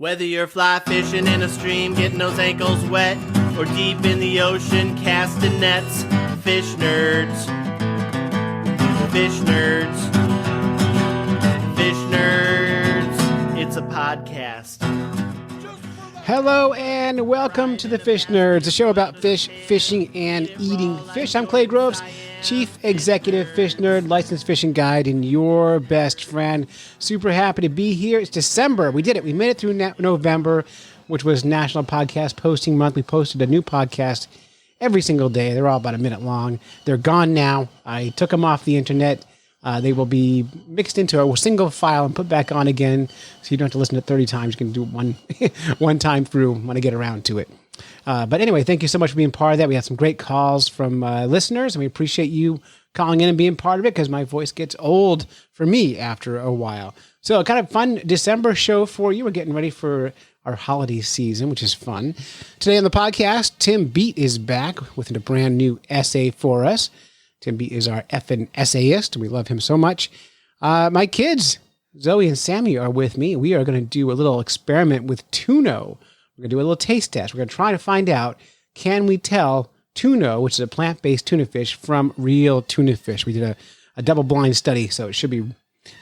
Whether you're fly fishing in a stream, getting those ankles wet, or deep in the ocean, casting nets, fish nerds. Fish nerds. Fish nerds. It's a podcast. Hello and welcome to the Fish Nerds, a show about fish, fishing, and eating fish. I'm Clay Groves, Chief Executive Fish Nerd, Licensed Fishing Guide, and your best friend. Super happy to be here. It's December. We did it. We made it through November, which was National Podcast Posting Month. We posted a new podcast every single day. They're all about a minute long. They're gone now. I took them off the internet. They will be mixed into a single file and put back on again, so you don't have to listen to it 30 times. You can do it one time through when I get around to it. But anyway, thank you so much for being part of that. We had some great calls from listeners, and we appreciate you calling in and being part of it because my voice gets old for me after a while. So a kind of fun December show for you. We're getting ready for our holiday season, which is fun. Today on the podcast, Tim Bete is back with a brand new essay for us. Tim Bete is our effing essayist, and we love him so much. My kids, Zoe and Sammy, are with me. We are going to do a little experiment with TunO. We're going to do a little taste test. We're going to try to find out, can we tell TunO, which is a plant-based tuna fish, from real tuna fish? We did a double-blind study, so it should be,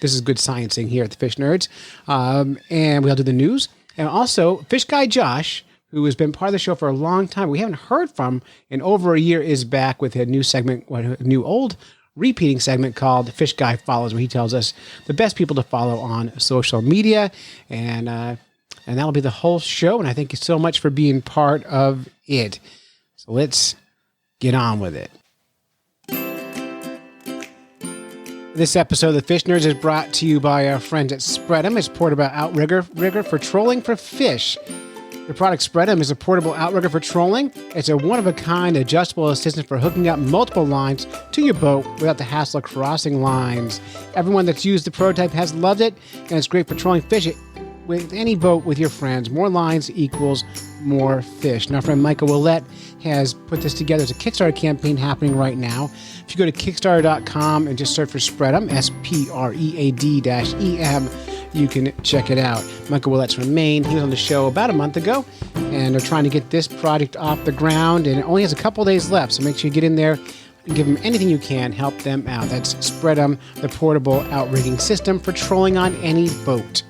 this is good sciencing here at the Fish Nerds. And we'll do the news. And also, Fish Guy Josh, who has been part of the show for a long time, we haven't heard from in over a year, is back with a new segment, a new old repeating segment called Fish Guy Follows, where he tells us the best people to follow on social media. And that'll be the whole show. And I thank you so much for being part of it. So let's get on with it. This episode of the Fish Nerds is brought to you by our friends at Spread'em. It's portable outrigger for trolling for fish. The product Spread'em is a portable outrigger for trolling. It's a one-of-a-kind adjustable assistant for hooking up multiple lines to your boat without the hassle of crossing lines. Everyone that's used the prototype has loved it, and it's great for trolling fish with any boat with your friends. More lines equals more fish. Now, our friend Michael Willett has put this together. There's a Kickstarter campaign happening right now. If you go to Kickstarter.com and just search for Spread'em, SPREAD-EM, you can check it out. Michael Willett's from Maine. He was on the show about a month ago, and they're trying to get this project off the ground, and it only has a couple days left, so make sure you get in there and give them anything you can. Help them out. That's Spread'em, the portable outrigging system for trolling on any boat.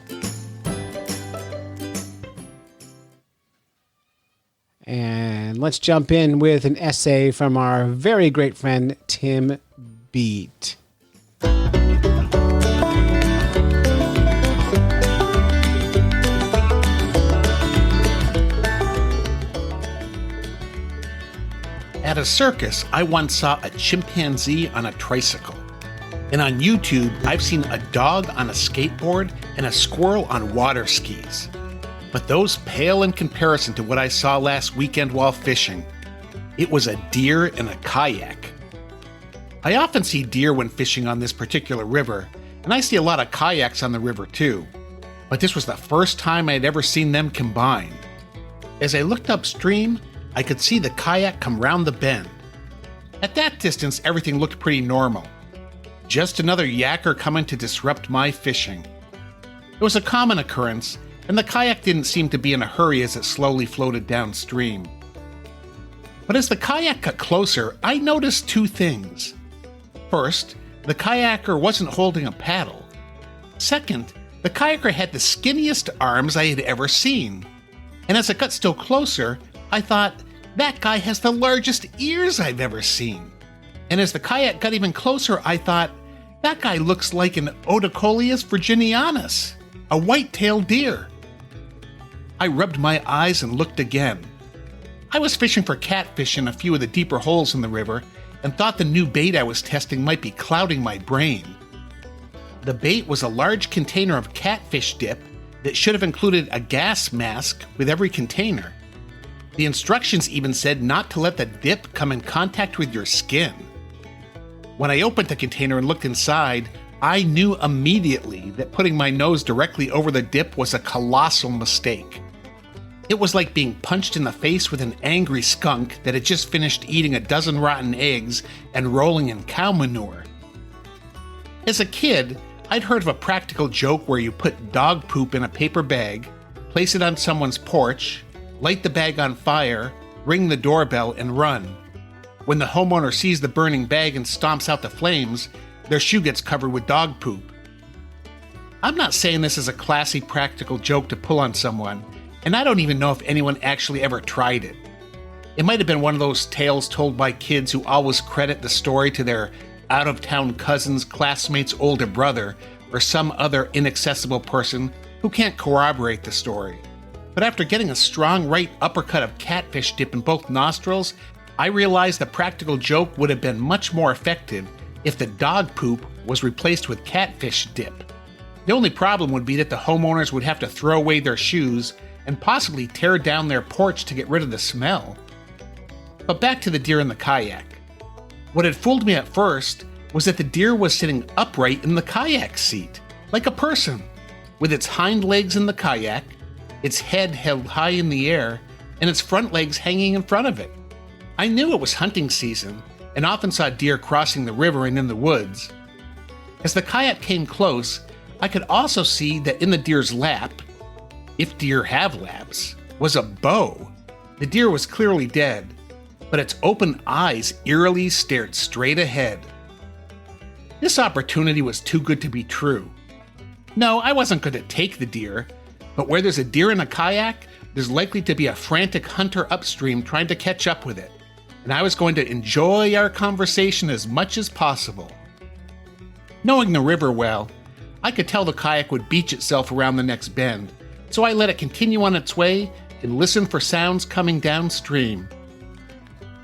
And let's jump in with an essay from our very great friend, Tim Bete. At a circus, I once saw a chimpanzee on a tricycle. And on YouTube, I've seen a dog on a skateboard and a squirrel on water skis. But those pale in comparison to what I saw last weekend while fishing. It was a deer in a kayak. I often see deer when fishing on this particular river, and I see a lot of kayaks on the river too. But this was the first time I'd ever seen them combined. As I looked upstream, I could see the kayak come round the bend. At that distance, everything looked pretty normal. Just another yakker coming to disrupt my fishing. It was a common occurrence, and the kayak didn't seem to be in a hurry as it slowly floated downstream. But as the kayak got closer, I noticed two things. First, the kayaker wasn't holding a paddle. Second, the kayaker had the skinniest arms I had ever seen. And as it got still closer, I thought, that guy has the largest ears I've ever seen. And as the kayak got even closer, I thought, that guy looks like an Odocoleus virginianus, a white-tailed deer. I rubbed my eyes and looked again. I was fishing for catfish in a few of the deeper holes in the river and thought the new bait I was testing might be clouding my brain. The bait was a large container of catfish dip that should have included a gas mask with every container. The instructions even said not to let the dip come in contact with your skin. When I opened the container and looked inside, I knew immediately that putting my nose directly over the dip was a colossal mistake. It was like being punched in the face with an angry skunk that had just finished eating a dozen rotten eggs and rolling in cow manure. As a kid, I'd heard of a practical joke where you put dog poop in a paper bag, place it on someone's porch, light the bag on fire, ring the doorbell, and run. When the homeowner sees the burning bag and stomps out the flames, their shoe gets covered with dog poop. I'm not saying this is a classy practical joke to pull on someone, and I don't even know if anyone actually ever tried it. It might have been one of those tales told by kids who always credit the story to their out-of-town cousin's classmate's older brother or some other inaccessible person who can't corroborate the story. But after getting a strong right uppercut of catfish dip in both nostrils, I realized the practical joke would have been much more effective if the dog poop was replaced with catfish dip. The only problem would be that the homeowners would have to throw away their shoes and possibly tear down their porch to get rid of the smell. But back to the deer in the kayak. What had fooled me at first was that the deer was sitting upright in the kayak seat, like a person, with its hind legs in the kayak, its head held high in the air, and its front legs hanging in front of it. I knew it was hunting season, and often saw deer crossing the river and in the woods. As the kayak came close, I could also see that in the deer's lap, if deer have laps, was a bow. The deer was clearly dead, but its open eyes eerily stared straight ahead. This opportunity was too good to be true. No, I wasn't going to take the deer, but where there's a deer in a kayak, there's likely to be a frantic hunter upstream trying to catch up with it, and I was going to enjoy our conversation as much as possible. Knowing the river well, I could tell the kayak would beach itself around the next bend, so I let it continue on its way and listened for sounds coming downstream.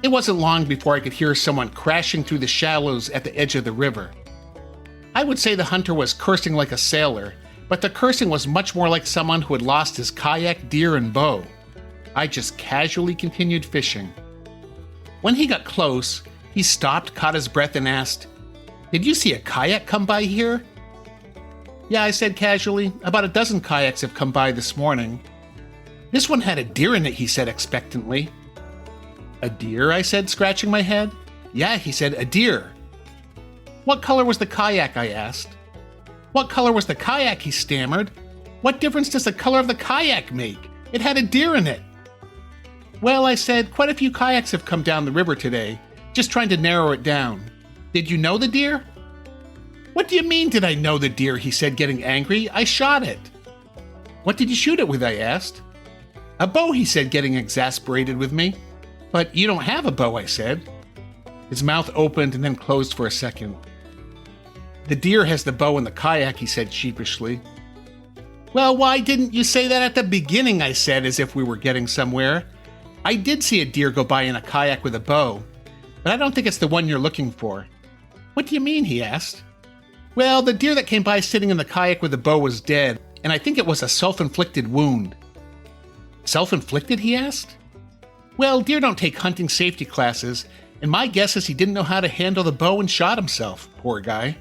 It wasn't long before I could hear someone crashing through the shallows at the edge of the river. I would say the hunter was cursing like a sailor, but the cursing was much more like someone who had lost his kayak, deer, and bow. I just casually continued fishing. When he got close, he stopped, caught his breath, and asked, "Did you see a kayak come by here?" "Yeah," I said casually. "About a dozen kayaks have come by this morning." "This one had a deer in it," he said expectantly. "A deer?" I said, scratching my head. "Yeah," he said, "a deer." "What color was the kayak?" I asked. "What color was the kayak?" he stammered. "What difference does the color of the kayak make? It had a deer in it." "Well," I said, "quite a few kayaks have come down the river today, just trying to narrow it down. Did you know the deer?" "What do you mean, did I know the deer?" he said, getting angry. "I shot it." "What did you shoot it with?" I asked. "A bow," he said, getting exasperated with me. "But you don't have a bow," I said. His mouth opened and then closed for a second. "The deer has the bow in the kayak," he said sheepishly. "Well, why didn't you say that at the beginning?" I said, as if we were getting somewhere. "I did see a deer go by in a kayak with a bow, but I don't think it's the one you're looking for." "What do you mean?" he asked. "Well, the deer that came by sitting in the kayak with the bow was dead, and I think it was a self-inflicted wound." "Self-inflicted?" he asked. "Well, deer don't take hunting safety classes, and my guess is he didn't know how to handle the bow and shot himself, poor guy."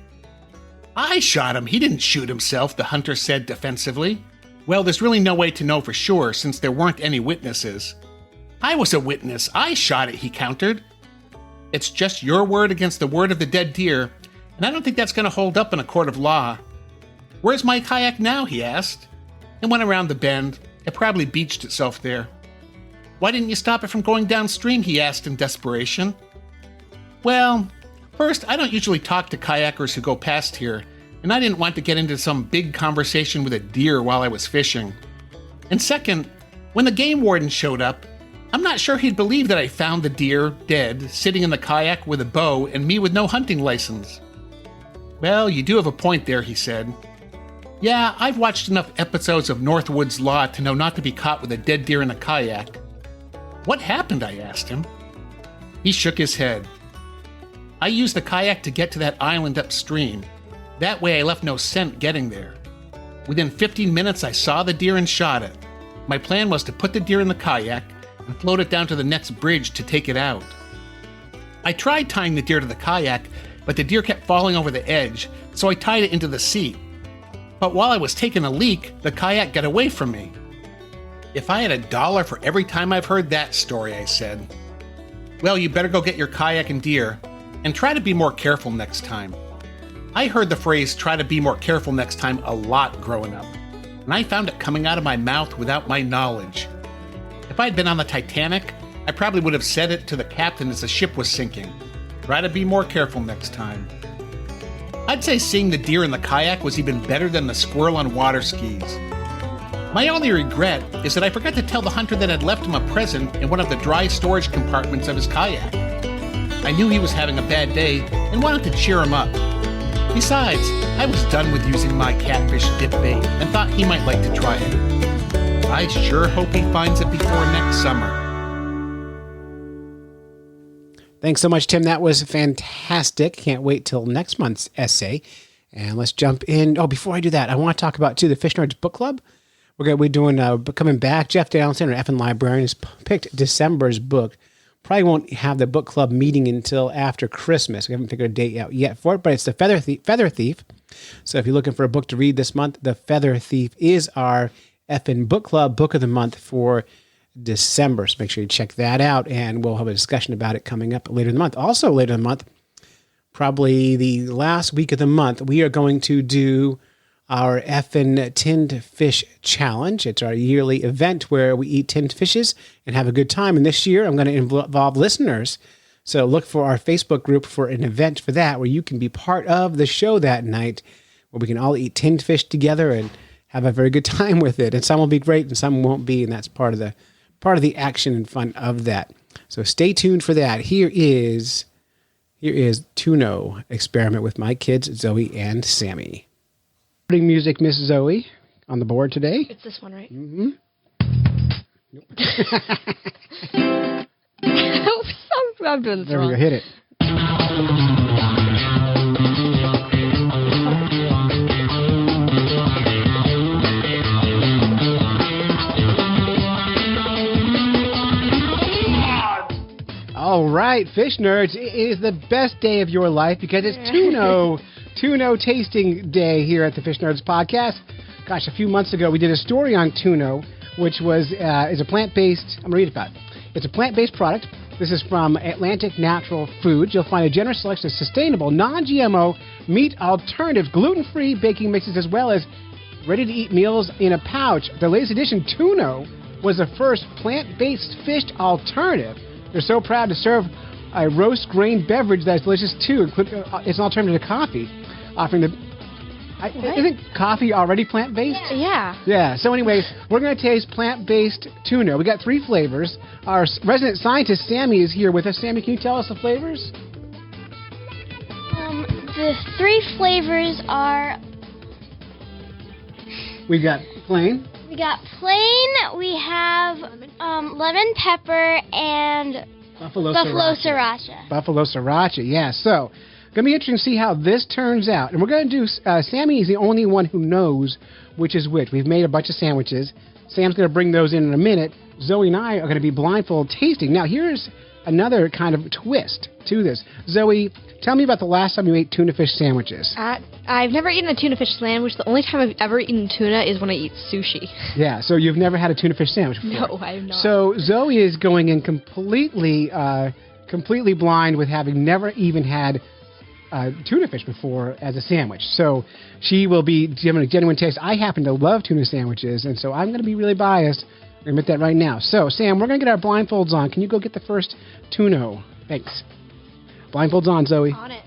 "I shot him, he didn't shoot himself," the hunter said defensively. "Well, there's really no way to know for sure since there weren't any witnesses." "I was a witness, I shot it," he countered. "It's just your word against the word of the dead deer, and I don't think that's going to hold up in a court of law." "Where's my kayak now?" he asked. It went around the bend. It probably beached itself there. "Why didn't you stop it from going downstream?" he asked in desperation. "Well, first, I don't usually talk to kayakers who go past here, and I didn't want to get into some big conversation with a deer while I was fishing. And second, when the game warden showed up, I'm not sure he'd believe that I found the deer dead, sitting in the kayak with a bow, and me with no hunting license." "Well, you do have a point there," he said. "Yeah, I've watched enough episodes of Northwood's Law to know not to be caught with a dead deer in a kayak." "What happened?" I asked him. He shook his head. "I used the kayak to get to that island upstream. That way I left no scent getting there. Within 15 minutes I saw the deer and shot it. My plan was to put the deer in the kayak and float it down to the next bridge to take it out. I tried tying the deer to the kayak, but the deer kept falling over the edge, so I tied it into the seat. But while I was taking a leak, the kayak got away from me." "If I had $1 for every time I've heard that story," I said. "Well, you better go get your kayak and deer, and try to be more careful next time." I heard the phrase "try to be more careful next time" a lot growing up. and I found it coming out of my mouth without my knowledge. If I'd been on the Titanic, I probably would have said it to the captain as the ship was sinking. Try to be more careful next time. I'd say seeing the deer in the kayak was even better than the squirrel on water skis. My only regret is that I forgot to tell the hunter that I'd left him a present in one of the dry storage compartments of his kayak. I knew he was having a bad day and wanted to cheer him up. Besides, I was done with using my catfish dip bait and thought he might like to try it. I sure hope he finds it before next summer. Thanks so much, Tim. That was fantastic. Can't wait till next month's essay. And let's jump in. Oh, before I do that, I want to talk about, too, the Fish Nerds Book Club. We're going to be doing, coming back. Jeff Downston, our effing librarian, has picked December's book. Probably won't have the book club meeting until after Christmas. We haven't figured a date out yet for it, but it's The Feather Thief. So if you're looking for a book to read this month, The Feather Thief is our effing book club book of the month for December. So make sure you check that out, and we'll have a discussion about it coming up later in the month. Also later in the month, probably the last week of the month, we are going to do our effing tinned fish challenge. It's our yearly event where we eat tinned fishes and have a good time. And this year I'm going to involve listeners. So look for our Facebook group for an event for that, where you can be part of the show that night, where we can all eat tinned fish together and have a very good time with it. And some will be great and some won't be. And that's part of the action and fun of that. So stay tuned for that. Here is TunO experiment with my kids, Zoe and Sammy. Music, Miss Zoe, on the board today. It's this one, right? Mm-hmm. I'm doing this There wrong. we go. Hit it. All right, fish nerds, it is the best day of your life because it's TunO tasting day here at the Fish Nerds podcast. Gosh, a few months ago we did a story on TunO, which is a plant-based. I'm gonna read about it. It's a plant-based product. This is from Atlantic Natural Foods. You'll find a generous selection of sustainable, non-GMO meat alternatives, gluten-free baking mixes, as well as ready-to-eat meals in a pouch. The latest edition, TunO, was the first plant-based fish alternative. They're so proud to serve a roast grain beverage that's delicious too. It's an alternative to coffee, offering isn't coffee already plant-based? Yeah. Yeah. So anyways, we're going to taste plant-based tuna. We got 3 flavors. Our resident scientist, Sammy, is here with us. Sammy, can you tell us the flavors? The 3 flavors are... We got plain. We got plain, we have lemon pepper, and Buffalo Sriracha. Buffalo Sriracha, yeah. So, going to be interesting to see how this turns out. And we're going to do, Sammy is the only one who knows which is which. We've made a bunch of sandwiches. Sam's going to bring those in a minute. Zoe and I are going to be blindfold tasting. Now, here's another kind of twist to this. Zoe, tell me about the last time you ate tuna fish sandwiches. I've never eaten a tuna fish sandwich. The only time I've ever eaten tuna is when I eat sushi. Yeah, so you've never had a tuna fish sandwich before. No, I have not. So Zoe is going in completely blind with having never even had tuna fish before as a sandwich. So she will be giving a genuine taste. I happen to love tuna sandwiches, and so I'm going to be really biased. I'm going to admit that right now. So, Sam, we're going to get our blindfolds on. Can you go get the first TunO? Thanks. Blindfolds on, Zoe. On it.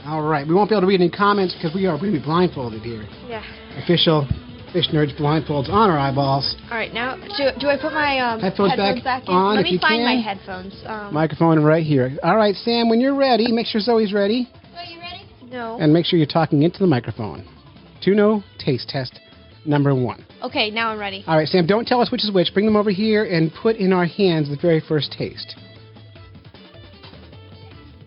All right. We won't be able to read any comments because we are going to be blindfolded here. Yeah. Official Fish Nerds blindfolds on our eyeballs. All right, now, do I put my headphones back in? on Let if me you find can. my headphones. Microphone right here. All right, Sam, when you're ready, make sure Zoe's ready. Are you ready? No. And make sure you're talking into the microphone. TunO taste test number 1. Okay, now I'm ready. All right, Sam, don't tell us which is which. Bring them over here and put in our hands the very first taste.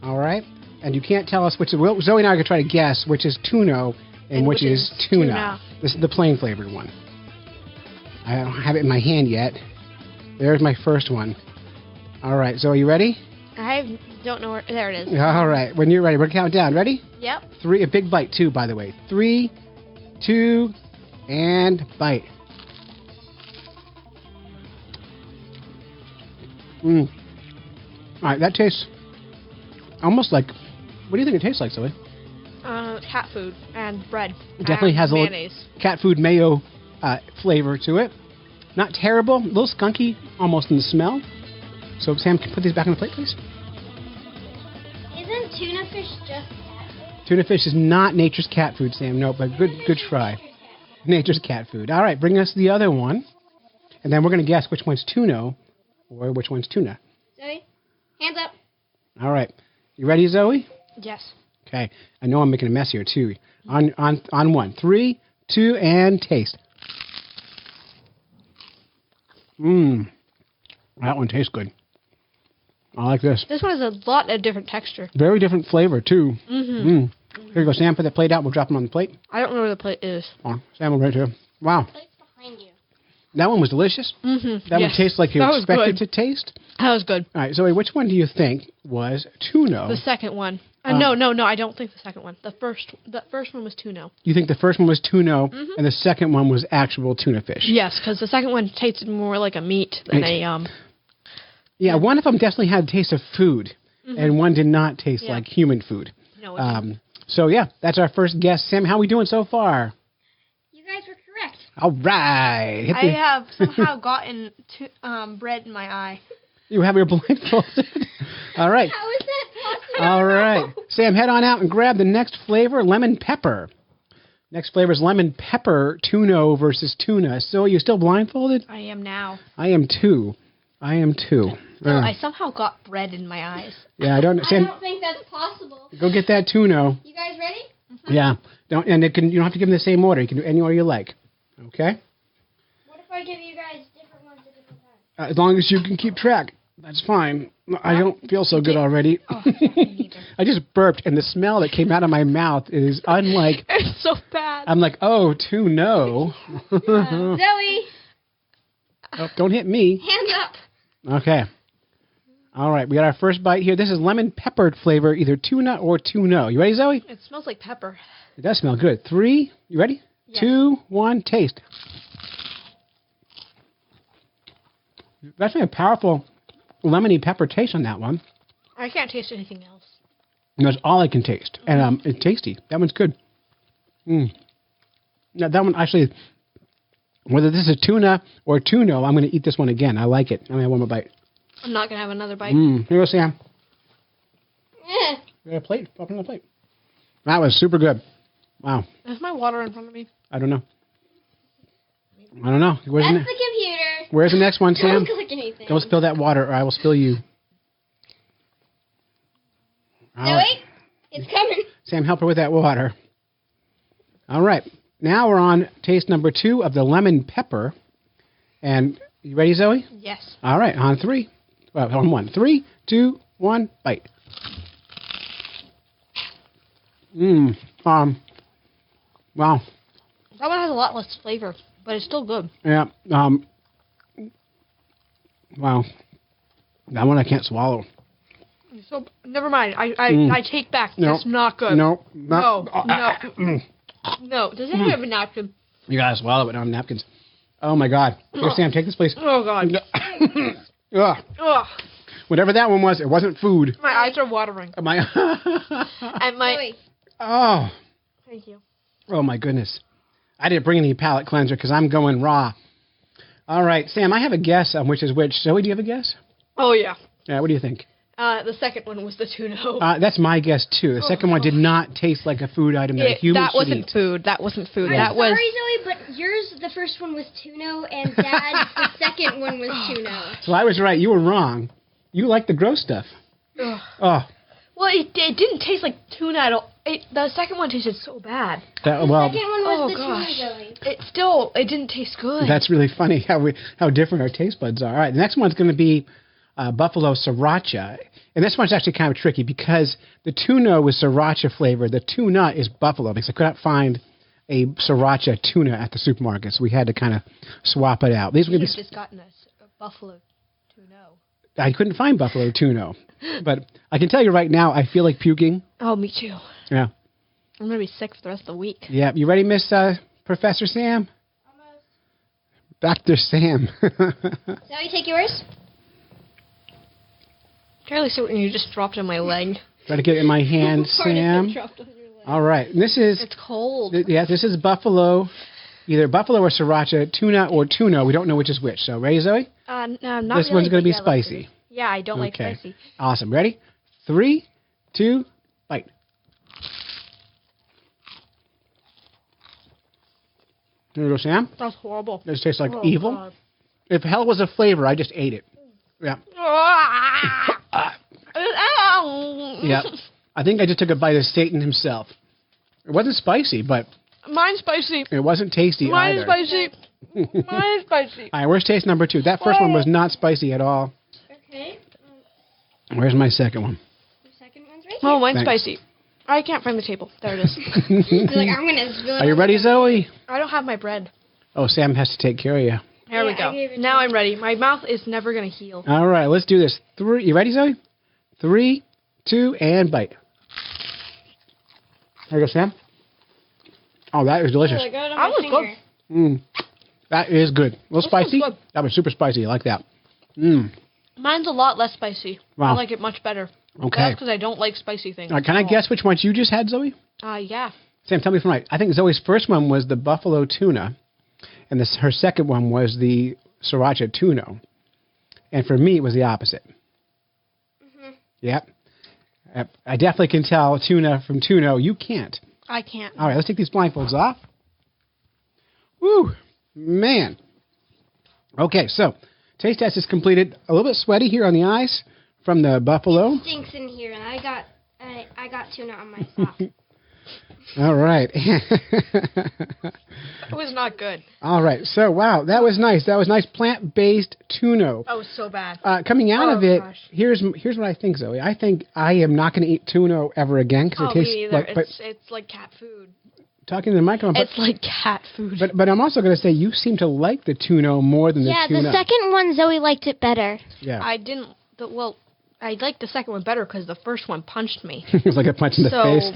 All right? And you can't tell us which is... Well, Zoe and I are going to try to guess which is TunO and which is tuna. This is the plain flavored one. I don't have it in my hand yet. There's my first one. All right, Zoe, you ready? I don't know where... There it is. All right, when you're ready, we're going to count down. Ready? Yep. 3, a big bite, too, by the way. 3, 2, and bite. All right, that tastes almost like... What do you think it tastes like, Zoe? with cat food and bread. It definitely and has a mayonnaise. little cat food mayo flavor to it. Not terrible. A little skunky almost in the smell. So, Sam, can you put these back on the plate, please? Isn't tuna fish just cat food? Tuna fish is not nature's cat food, Sam. No, but good try. Nature's cat food. All right, bring us the other one. And then we're going to guess which one's TunO or which one's tuna. Zoe, hands up. All right. You ready, Zoe? Yes. Okay. I know I'm making a mess here, too. On one. 3, 2, and taste. That one tastes good. I like this. This one has a lot of different texture. Very different flavor, too. Here you go, Sam. Put that plate out. We'll drop them on the plate. I don't know where the plate is. Oh, Sam will right here. Wow. Plate's behind you. That one was delicious. That one tastes like you That was expected good. to taste. That was good. All right, Zoe, which one do you think was TunO? The second one. No, I don't think the second one. The first one was TunO. You think the first one was TunO, and the second one was actual tuna fish? Yes, because the second one tasted more like a meat than a Yeah, one of them definitely had the taste of food, and one did not taste like human food. No, it didn't. So yeah, that's our first guess. Sam, how are we doing so far? You guys were correct. All right. I have somehow gotten bread in my eye. You have your blindfolded. All right. How is that possible? All right. Sam, head on out and grab the next flavor, lemon pepper. Next flavor is lemon pepper, TunO versus tuna. So are you still blindfolded? I am now. I am too. I somehow got bread in my eyes. Yeah, I don't know. I Sam, don't think that's possible. go get that TunO. You guys ready? Yeah. You don't have to give them the same order. You can do any order you like. Okay? What if I give you guys different ones at different times? As long as you can keep track. That's fine. I don't feel so good already. I just burped, and the smell that came out of my mouth is unlike... It's so bad. I'm like, oh, TunO. Zoe, Oh, don't hit me. hands up. Okay. All right, we got our first bite here. This is lemon peppered flavor, either tuna or TunO. You ready, Zoe? It smells like pepper. It does smell good. 3, you ready? Yes. 2, 1, taste. That's a powerful lemony pepper taste on that one. I can't taste anything else. And that's all I can taste. And it's tasty. That one's good. Now, that one actually, whether this is tuna or TunO, I'm going to eat this one again. I like it. I'm going to have one more bite. I'm not going to have another bite. Here you go, Sam. Eh. You got a plate? Pop on the plate. That was super good. Wow. Is my water in front of me? I don't know. Where's That's the computer. Where's the next one, Sam? Don't click anything. Don't spill that water, or I will spill you. All Zoe, right. it's coming. Sam, help her with that water. All right. Now we're on taste number 2 of the lemon pepper. And you ready, Zoe? Yes. All right. On 3. Well, on 1. 3, 2, 1, bite. Wow. That one has a lot less flavor, but it's still good. Yeah. Wow. That one I can't swallow. So never mind. I take back. No. It's not good. No. No. No. Does anyone have a napkin? You gotta swallow it on napkins. Oh my God. Here, Sam, take this, please. Oh God. Ugh. Ugh. Whatever that one was, it wasn't food. My eyes are watering. My. And my. Zoe, Oh. Thank you. Oh my goodness. I didn't bring any palate cleanser because I'm going raw. All right, Sam, I have a guess on which is which. Zoe, do you have a guess? Oh yeah. Yeah, what do you think? The second one was the TunO. That's my guess too. The second one did not taste like a food item that a human that should wasn't eat. food. That wasn't food. Yeah. That was. sorry, Zoe, but yours, the first one was TunO, and Dad's, the second one was TunO. So I was right. You were wrong. You like the gross stuff. Ugh. Oh. Well, it didn't taste like tuna at all. The second one tasted so bad. Well, The second one was the gosh. tuna, Zoe. It didn't taste good. that's really funny how different our taste buds are. All right, the next one's going to be buffalo sriracha. And this one's actually kind of tricky because the TunO was sriracha flavor. The tuna is buffalo because I could not find a sriracha tuna at the supermarket, so we had to kind of swap it out. These were You going should to have just gotten a buffalo TunO. I couldn't find buffalo TunO, but I can tell you right now, I feel like puking. Oh, me too. Yeah. I'm going to be sick for the rest of the week. Yeah. You ready, Miss Professor Sam? Almost. Dr. Sam. Zoe, take yours. Charlie, see what you just dropped on my leg. Try to get it in my hand, Sam. Dropped on your All right. And this is It's cold. this is buffalo, either buffalo or sriracha, tuna or TunO. We don't know which is which. So ready, Zoe? No, not This really, one's going to but be yeah, let's do spicy. this. Yeah, I don't like Okay. spicy. Awesome. Ready? 3, 2, bite. There you go, Sam. That's horrible. This tastes like Oh, evil. God. If hell was a flavor, I just ate it. Yeah. Yeah. I think I just took a bite of Satan himself. It wasn't spicy, but Mine's spicy. it wasn't tasty Mine is either. spicy. Mine is spicy. All right, where's taste number 2? That first one was not spicy at all. Okay. Where's my second one? The second one's right Oh, mine's Thanks. spicy. I can't find the table. There it is. here. Like, I'm gonna spill it Are you on ready, the- Zoe? I don't have my bread. Oh, Sam has to take care of you. There we Yeah, I go. gave it to Now you. I'm ready. My mouth is never going to heal. All right, let's do this. 3, you ready, Zoe? 3, 2, and bite. There you go, Sam. Oh, that is delicious. Oh, I got it on That my was good. finger. That is good. A little This one's spicy? good. That was super spicy. I like that. Mine's a lot less spicy. I Wow. like it much better. Okay. That's because I don't like spicy things. All right, can I at all. guess which ones you just had, Zoe? Yeah. Sam, tell me if I'm right. I think Zoe's first one was the buffalo tuna, and her second one was the sriracha TunO. And for me, it was the opposite. Yep. I definitely can tell tuna from TunO. You can't. I can't. All right, let's take these blindfolds off. Woo, man. Okay, so taste test is completed. A little bit sweaty here on the eyes from the buffalo. Stinks in here, and I got tuna on my sock. All right. It was not good. All right. So, wow, that was nice. That was nice plant-based TunO. That was so bad. Coming out Oh, of it, gosh. here's what I think, Zoe. I think I am not going to eat TunO ever again because Oh, it tastes me either. like. But It's like cat food. talking to the microphone, It's like cat food. but I'm also going to say you seem to like the TunO more than Yeah, the tuna. the second one, Zoe liked it better. Yeah, I didn't. Well, I liked the second one better because the first one punched me. it was like a punch in the So- face.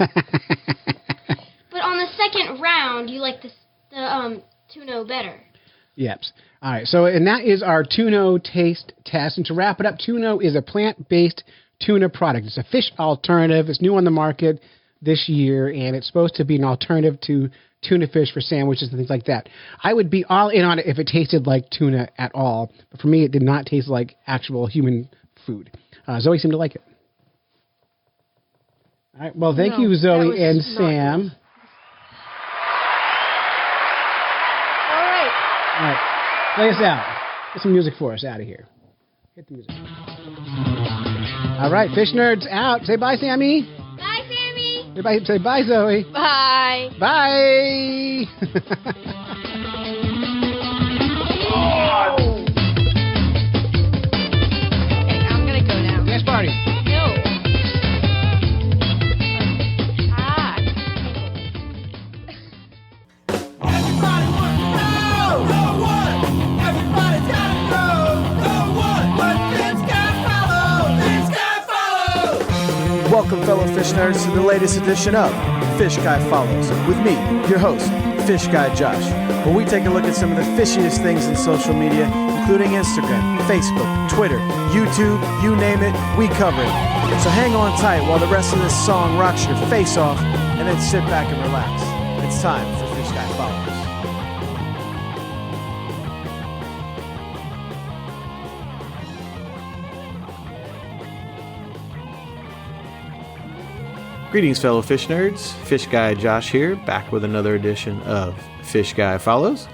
But on the second round, you liked the tuna better. Yep. All right. So, and that is our TunO taste test. And to wrap it up, TunO is a plant-based tuna product. It's a fish alternative. It's new on the market this year, and it's supposed to be an alternative to tuna fish for sandwiches and things like that. I would be all in on it if it tasted like tuna at all. But for me, it did not taste like actual human food. Zoe seemed to like it. All right. Well, thank No, you, that Zoe was and not Sam. All right. All right. Play us out. Get some music for us out of here. Hit the music. All right, fish nerds out. Say bye, Sammy. Bye, Sammy. Say bye, Zoe. Bye. Bye. Okay, I'm gonna go now. Dance party. No. Ah. Everybody wants to know what? Everybody's gotta know what? What this guy follows. Welcome, fellow fish nerds, to the latest edition of Fish Guy Follows with me, your host, Fish Guy Josh, where we take a look at some of the fishiest things in social media, including Instagram, Facebook, Twitter, YouTube, you name it, we cover it. So hang on tight while the rest of this song rocks your face off, and then sit back and relax. It's time for Fish Guy Follows. Greetings, fellow fish nerds. Fish Guy Josh here, back with another edition of Fish Guy Follows.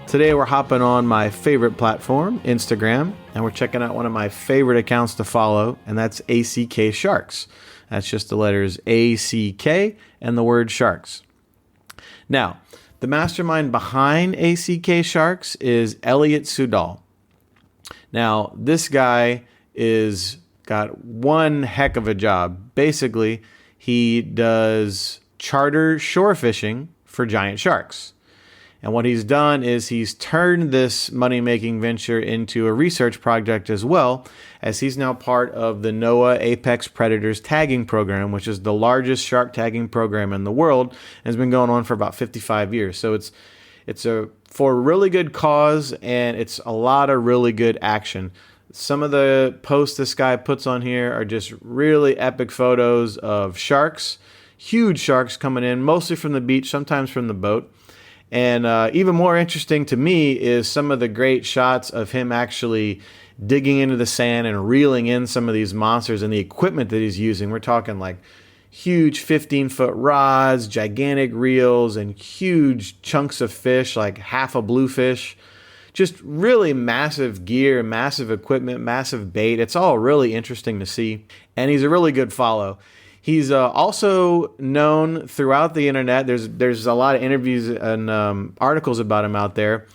Today we're hopping on my favorite platform, Instagram, and we're checking out one of my favorite accounts to follow, and that's ACK Sharks. That's just the letters ACK and the word sharks. Now, the mastermind behind ACK Sharks is Elliot Sudal. Now, this guy is got one heck of a job. Basically, he does charter shore fishing for giant sharks. And what he's done is he's turned this money-making venture into a research project as well, as he's now part of the NOAA Apex Predators tagging program, which is the largest shark tagging program in the world, and has been going on for about 55 years. So it's for a really good cause, and it's a lot of really good action. Some of the posts this guy puts on here are just really epic photos of sharks. huge sharks coming in, mostly from the beach, sometimes from the boat. And even more interesting to me is some of the great shots of him actually digging into the sand and reeling in some of these monsters and the equipment that he's using. We're talking like huge 15-foot rods, gigantic reels, and huge chunks of fish, like half a bluefish. Just really massive gear, massive equipment, massive bait. It's all really interesting to see. And he's a really good follow. He's also known throughout the internet. There's a lot of interviews and articles about him out there.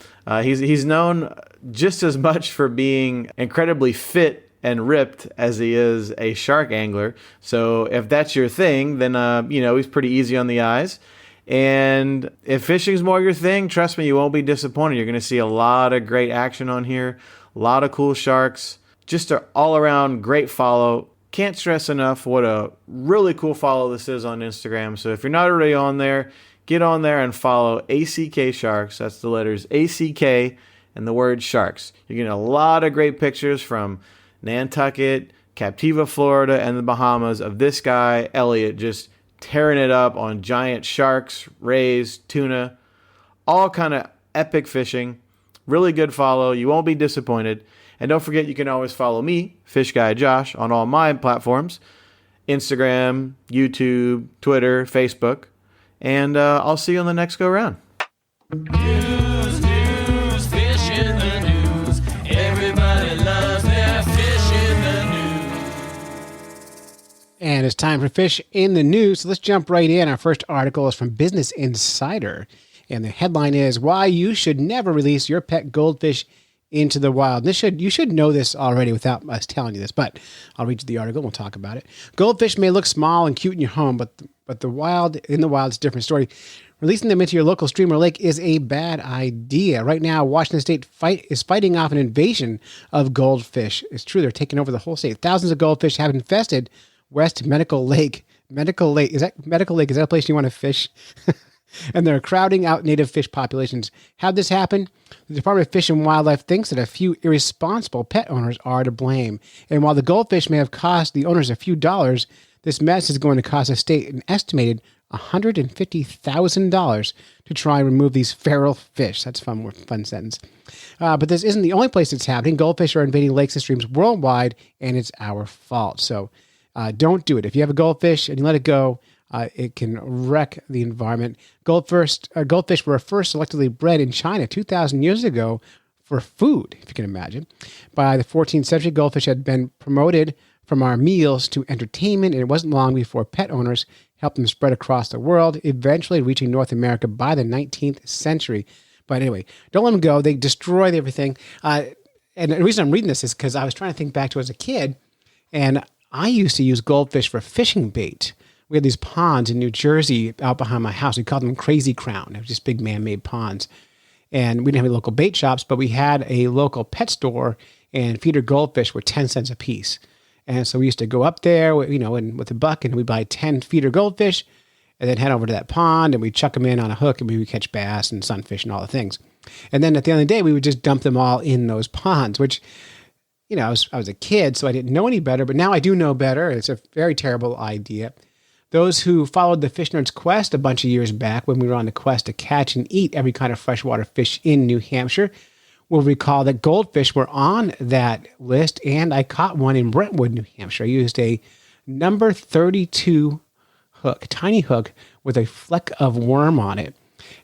He's known just as much for being incredibly fit and ripped as he is a shark angler. So if that's your thing, then he's pretty easy on the eyes. And if fishing's more your thing, trust me, you won't be disappointed. You're going to see a lot of great action on here, a lot of cool sharks. Just an all-around great follow. Can't stress enough what a really cool follow this is on Instagram. So if you're not already on there, get on there and follow ACK Sharks. That's the letters ACK and the word sharks. You're getting a lot of great pictures from Nantucket, Captiva, Florida, and the Bahamas of this guy, Elliot, just tearing it up on giant sharks, rays, tuna, all kind of epic fishing. Really good follow. You won't be disappointed. And don't forget, you can always follow me, Fish Guy Josh, on all my platforms, Instagram, YouTube, Twitter, Facebook. And I'll see you on the next go-round. News, fish in the news. Everybody loves their fish in the news. And it's time for Fish in the News. So let's jump right in. Our first article is from Business Insider. And the headline is, Why You Should Never Release Your Pet Goldfish into the Wild. You should know this already without us telling you this, but I'll read you the article. We'll talk about it. Goldfish may look small and cute in your home, but in the wild, it's a different story. Releasing them into your local stream or lake is a bad idea. Right now, Washington State is fighting off an invasion of goldfish. It's true, they're taking over the whole state. Thousands of goldfish have infested West Medical Lake. Medical Lake? Is that a place you want to fish? And they're crowding out native fish populations. How'd this happen? The Department of Fish and Wildlife thinks that a few irresponsible pet owners are to blame. And while the goldfish may have cost the owners a few dollars, this mess is going to cost the state an estimated $150,000 to try and remove these feral fish. That's a fun sentence. But this isn't the only place it's happening. Goldfish are invading lakes and streams worldwide, and it's our fault. So don't do it. If you have a goldfish and you let it go, it can wreck the environment. Goldfish were first selectively bred in China 2,000 years ago for food, if you can imagine. By the 14th century, goldfish had been promoted from our meals to entertainment, and it wasn't long before pet owners helped them spread across the world, eventually reaching North America by the 19th century. But anyway, don't let them go. They destroy everything. And the reason I'm reading this is because I was trying to think back to as a kid, and I used to use goldfish for fishing bait. We had these ponds in New Jersey out behind my house. We called them Crazy Crown. They were just big man-made ponds. And we didn't have any local bait shops, but we had a local pet store, and feeder goldfish were 10 cents a piece. And so we used to go up there, and with a buck, and we'd buy 10 feeder goldfish, and then head over to that pond, and we'd chuck them in on a hook, and we would catch bass and sunfish and all the things. And then at the end of the day, we would just dump them all in those ponds, which, I was a kid, so I didn't know any better, but now I do know better. It's a very terrible idea. Those who followed the Fish Nerds Quest a bunch of years back when we were on the quest to catch and eat every kind of freshwater fish in New Hampshire will recall that goldfish were on that list, and I caught one in Brentwood, New Hampshire. I used a number 32 hook, tiny hook with a fleck of worm on it,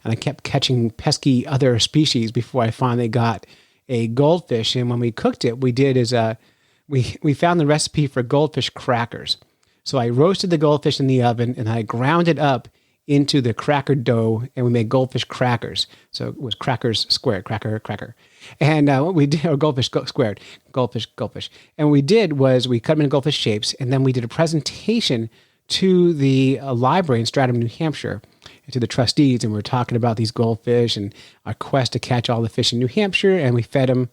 and I kept catching pesky other species before I finally got a goldfish. And when we cooked it, we found the recipe for goldfish crackers. So I roasted the goldfish in the oven, and I ground it up into the cracker dough, and we made goldfish crackers. So it was crackers squared, cracker. And what we did, or goldfish squared, goldfish. And what we did was we cut them into goldfish shapes, and then we did a presentation to the library in Stratham, New Hampshire, and to the trustees, and we were talking about these goldfish and our quest to catch all the fish in New Hampshire, and we fed them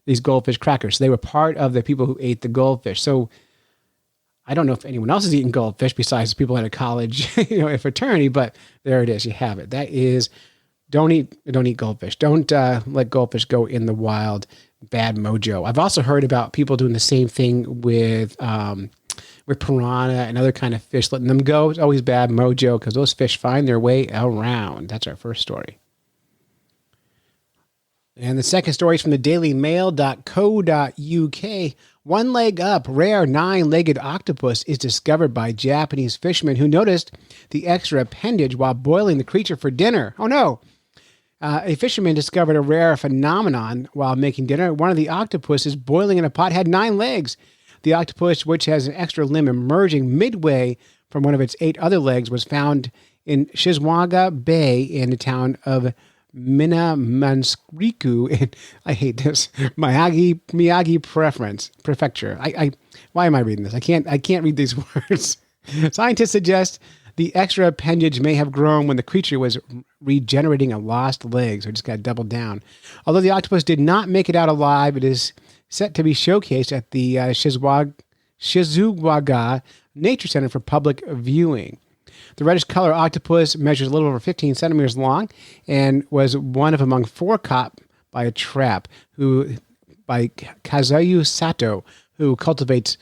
these goldfish crackers. So they were part of the people who ate the goldfish. So I don't know if anyone else is eating goldfish besides people at a college, a fraternity, but there it is. You have it. That is, don't eat goldfish. Don't let goldfish go in the wild. Bad mojo. I've also heard about people doing the same thing with with piranha and other kind of fish, letting them go. It's always bad mojo because those fish find their way around. That's our first story. And the second story is from the dailymail.co.uk. One leg up, rare 9-legged octopus is discovered by Japanese fishermen who noticed the extra appendage while boiling the creature for dinner. Oh no! A fisherman discovered a rare phenomenon while making dinner. One of the octopuses boiling in a pot had 9 legs. The octopus, which has an extra limb emerging midway from one of its 8 other legs, was found in Shizuoka Bay in the town of Minamanskriku in, I hate this, Miyagi Prefecture. Why am I reading this? I can't read these words. Scientists suggest the extra appendage may have grown when the creature was regenerating a lost leg, so it just got doubled down. Although the octopus did not make it out alive, it is set to be showcased at the Shizuoka Nature Center for public viewing. The reddish color octopus measures a little over 15 centimeters long and was one of among 4 caught by a trap by Kazuyu Sato, who cultivates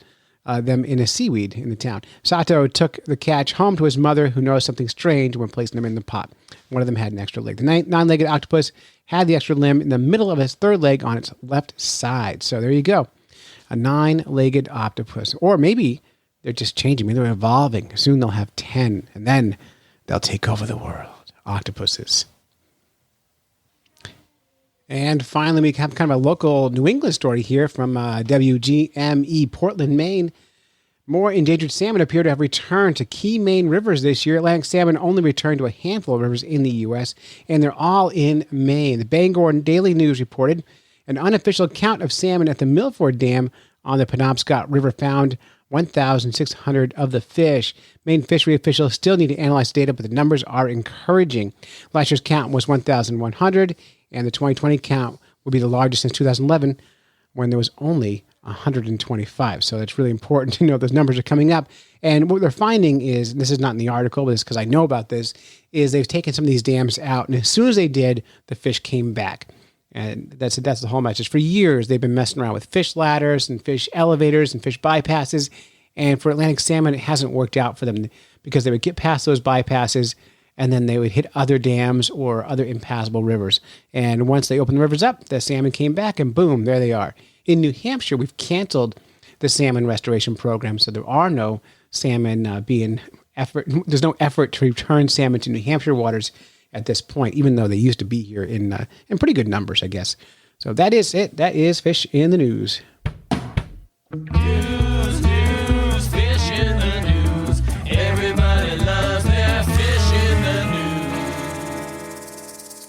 them in a seaweed in the town. Sato took the catch home to his mother, who noticed something strange when placing them in the pot. One of them had an extra leg. The 9-legged octopus had the extra limb in the middle of its 3rd leg on its left side. So there you go. A 9-legged octopus. Or maybe they're just changing. Maybe they're evolving. Soon they'll have 10, and then they'll take over the world. Octopuses. And finally, we have kind of a local New England story here from WGME Portland, Maine. More endangered salmon appear to have returned to key Maine rivers this year. Atlantic salmon only returned to a handful of rivers in the U.S., and they're all in Maine. The Bangor Daily News reported an unofficial count of salmon at the Milford Dam on the Penobscot River found 1,600 of the fish. Maine fishery officials still need to analyze data, but the numbers are encouraging. Last year's count was 1,100, and the 2020 count will be the largest since 2011, when there was only 125. So it's really important to know those numbers are coming up. And what they're finding is, and this is not in the article, but it's because I know about this, is they've taken some of these dams out, and as soon as they did, the fish came back. And that's the whole message. For years, they've been messing around with fish ladders and fish elevators and fish bypasses. And for Atlantic salmon, it hasn't worked out for them because they would get past those bypasses and then they would hit other dams or other impassable rivers. And once they opened the rivers up, the salmon came back and boom, there they are. In New Hampshire, we've canceled the salmon restoration program, so there are no salmon there's no effort to return salmon to New Hampshire waters at this point, even though they used to be here in pretty good numbers, I guess. So that is it. That is Fish in the News. News, fish in the news. Everybody loves their fish in the news.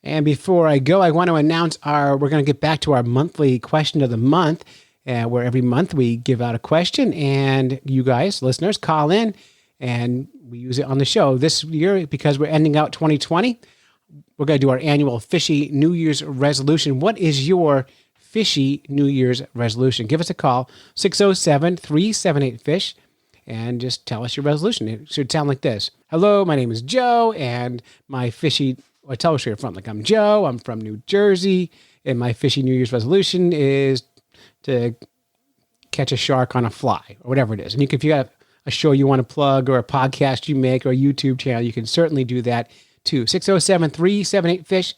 And before I go, I want to announce we're going to get back to our monthly question of the month, where every month we give out a question and you guys, listeners, call in and we use it on the show. This year, because we're ending out 2020, we're going to do our annual Fishy New Year's resolution. What is your fishy New Year's resolution? Give us a call, 607-378-FISH, and just tell us your resolution. It should sound like this. Hello, my name is Joe, and my fishy, tell us where you're from. Like, I'm Joe, I'm from New Jersey, and my fishy New Year's resolution is to catch a shark on a fly, or whatever it is. And if you got a show you want to plug or a podcast you make or a YouTube channel, you can certainly do that too. 607-378-FISH,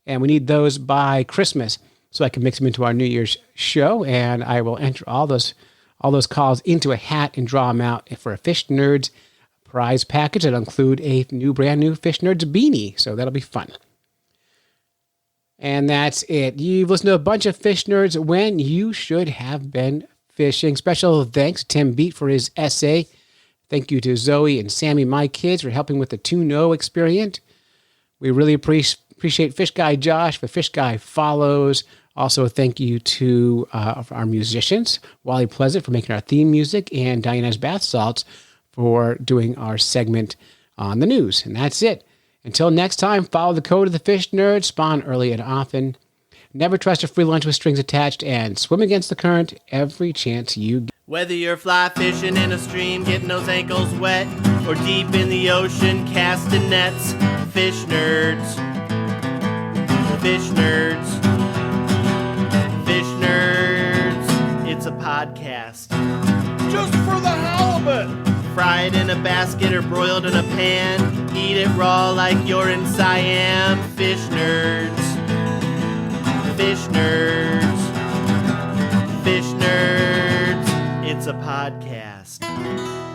and we need those by Christmas so I can mix them into our New Year's show, and I will enter all those calls into a hat and draw them out for a Fish Nerds prize package that'll include a brand new Fish Nerds beanie, so that'll be fun. And that's it. You've listened to a bunch of Fish Nerds when you should have been fishing. Special thanks to Tim Bete for his essay. Thank you to Zoe and Sammy, my kids, for helping with the TunO experience. We really appreciate Fish Guy Josh for Fish Guy Follows. Also, thank you to our musicians, Wally Pleasant for making our theme music, and Diana's Bath Salts for doing our segment on the news. And that's it. Until next time, follow the code of the Fish Nerds, spawn early and often, never trust a free lunch with strings attached, and swim against the current every chance you get. Whether you're fly fishing in a stream, getting those ankles wet, or deep in the ocean, casting nets, Fish Nerds. Fish Nerds. Fish Nerds. It's a podcast. podcast. Just for the halibut. Fried in a basket or broiled in a pan. Eat it raw like you're in Siam. Fish nerds. Fish nerds. Fish nerds. It's a podcast.